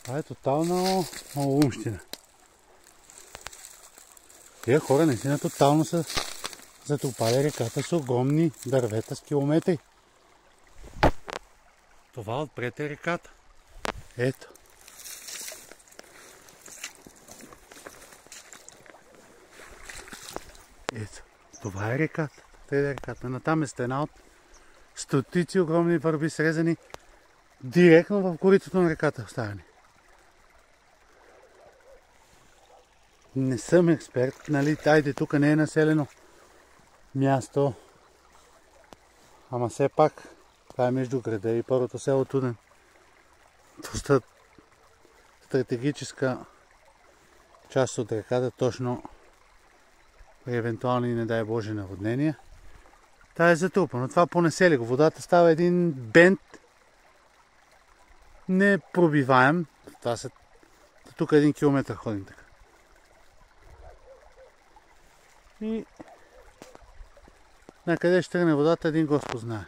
Това е тотална умщина. Тия хора наистина тотално са затопали реката с огромни дървета с километри. Това отпред е реката. Ето. Ето. Това е реката. Това е реката. Натам е стена от стотици огромни върби, срезани директно в коритото на реката оставени. Не съм експерт, нали? Айде, тук не е населено място. Ама все пак, това е между града и първото село Туден. Доста стратегическа част от реката, точно при евентуални, не дай Боже, наводнения. Та е затрупано. Това понесели го. Водата става един бент непробиваем. Това са тук 1 километър ходим така. И на къде ще тръгне водата, един Господ знае.